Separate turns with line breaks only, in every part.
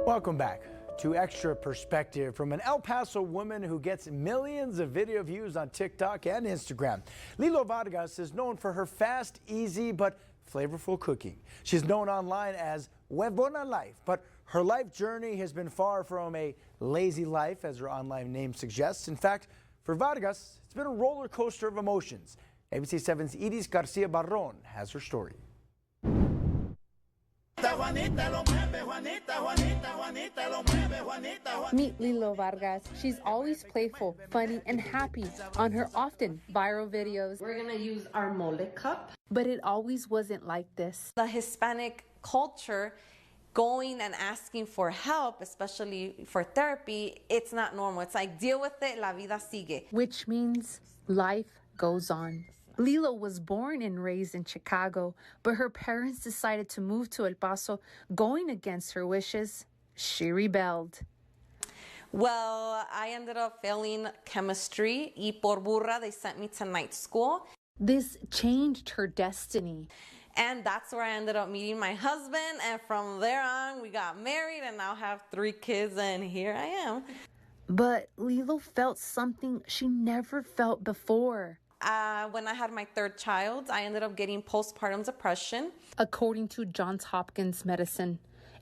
Welcome back to Extra Perspective from an El Paso woman who gets millions of video views on TikTok and Instagram. Lilo Vargas is known for her fast, easy, but flavorful cooking. She's known online as Huevona Life, but her life journey has been far from a lazy life, as her online name suggests. In fact, for Vargas, it's been a roller coaster of emotions. ABC 7's Iris Garcia Barron has her story.
Meet Lilo Vargas. She's always playful, funny, and happy on her often viral videos.
We're gonna use our mole cup.
But it always wasn't like this.
The Hispanic culture, going and asking for help, especially for therapy, it's not normal. It's like, deal with it, la vida sigue.
Which means life goes on. Lilo was born and raised in Chicago, but her parents decided to move to El Paso, going against her wishes. She rebelled.
Well, I ended up failing chemistry. Y por burra, they sent me to night school.
This changed her destiny.
And that's where I ended up meeting my husband. And from there on, we got married and now have 3 kids. And here I am.
But Lilo felt something she never felt before.
When I had my 3rd child, I ended up getting postpartum depression.
According to Johns Hopkins Medicine,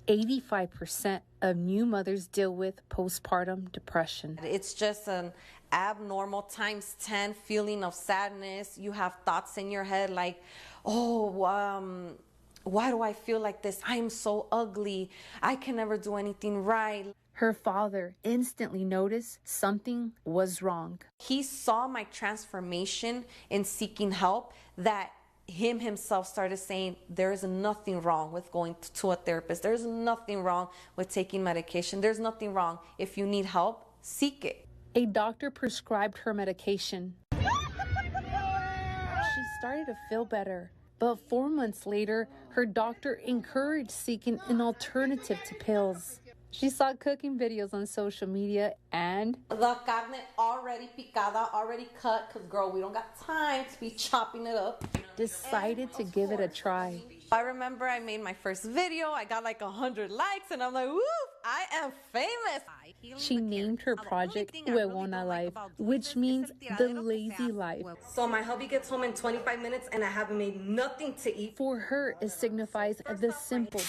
85% of new mothers deal with postpartum depression.
It's just an abnormal times 10 feeling of sadness. You have thoughts in your head like, why do I feel like this? I'm so ugly. I can never do anything right.
Her father instantly noticed something was wrong.
He saw my transformation in seeking help, that himself started saying, there's nothing wrong with going to a therapist. There's nothing wrong with taking medication. There's nothing wrong. If you need help, seek it.
A doctor prescribed her medication. She started to feel better. But 4 months later, her doctor encouraged seeking an alternative to pills. She saw cooking videos on social media and
the carne already picada, already cut, because girl, we don't got time to be chopping it up.
Decided to give it a try.
I remember I made my first video. I got like 100 likes and I'm like, woo, I am famous.
She named her project Huevona Life, which means the lazy life.
So my hubby gets home in 25 minutes and I haven't made nothing to eat.
For her, it signifies the simple,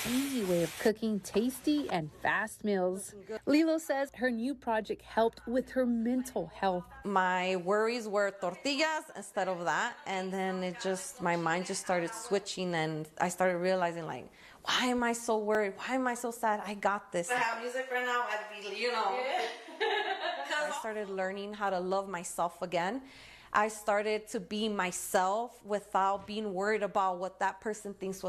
easy way of cooking tasty and fast meals. Lilo says her new project helped with her mental health.
My worries were tortillas instead of that, and then my mind just started switching, and I started realizing, like, why am I so worried? Why am I so sad? I got this. I have music right now, I'd be, I started learning how to love myself again. I started to be myself without being worried about what that person thinks,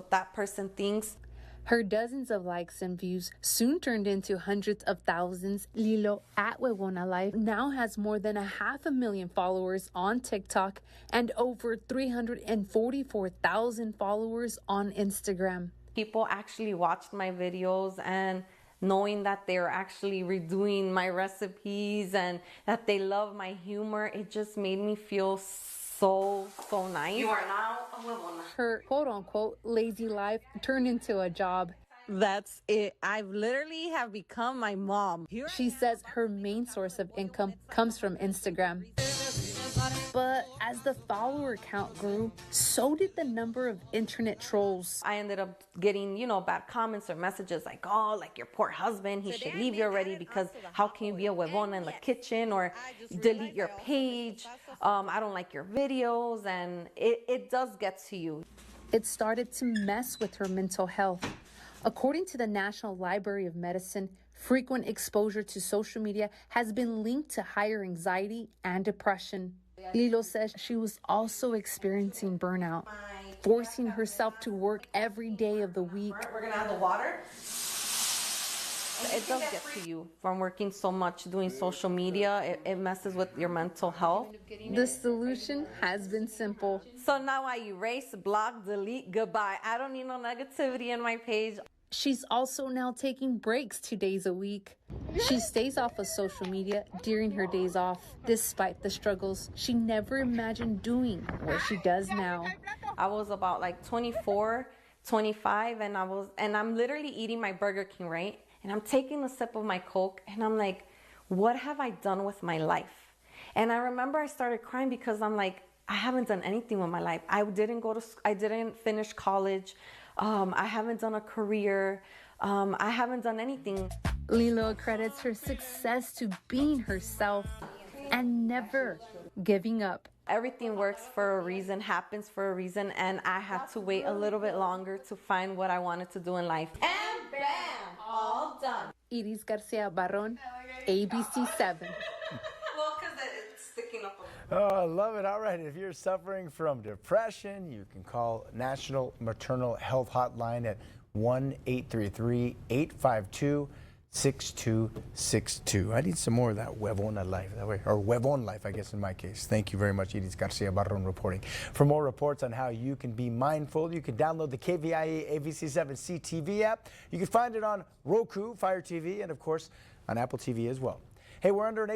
Her dozens of likes and views soon turned into hundreds of thousands. Lilo at Huevona Life now has more than 500,000 followers on TikTok and over 344,000 followers on Instagram.
People actually watched my videos, and knowing that they're actually redoing my recipes and that they love my humor, it just made me feel so nice.
You are now a huevona.
Her quote-unquote lazy life turned into a job.
That's it. I've literally have become my mom.
She says her main source of income comes from Instagram. But as the follower count grew, so did the number of internet trolls.
I ended up getting, bad comments or messages like, oh, like your poor husband, he should leave you already because how can you be a huevona in the kitchen, or delete your page. I don't like your videos, and it does get to you.
It started to mess with her mental health. According to the National Library of Medicine, frequent exposure to social media has been linked to higher anxiety and depression. Lilo says she was also experiencing burnout, forcing herself to work every day of the week.
We're gonna add the water. It does get to you from working so much, doing social media. It messes with your mental health.
The solution has been simple.
So now I erase, block, delete, goodbye. I don't need no negativity in my page.
She's also now taking breaks 2 days a week. She stays off of social media during her days off. Despite the struggles, she never imagined doing what she does now.
I was about like 24 25, and I'm literally eating my Burger King, right? And I'm taking a sip of my Coke, and I'm like, what have I done with my life? And I remember I started crying because I'm like, I haven't done anything with my life. I didn't finish college. I haven't done a career. I haven't done anything.
Lilo credits her success to being herself and never giving up.
Everything works for a reason, happens for a reason, and I had to wait a little bit longer to find what I wanted to do in life. And bam, all done.
Iris Garcia Barron, ABC 7.
Well, because it's sticking up.
Oh, I love it. All right. If you're suffering from depression, you can call National Maternal Health Hotline at 1-833-852-6262. I need some more of that Huevona life, that way, or Huevon life, I guess, in my case. Thank you very much, Iris Garcia Barron reporting. For more reports on how you can be mindful, you can download the KVIE ABC7 CTV app. You can find it on Roku, Fire TV, and of course on Apple TV as well. Hey, we're under an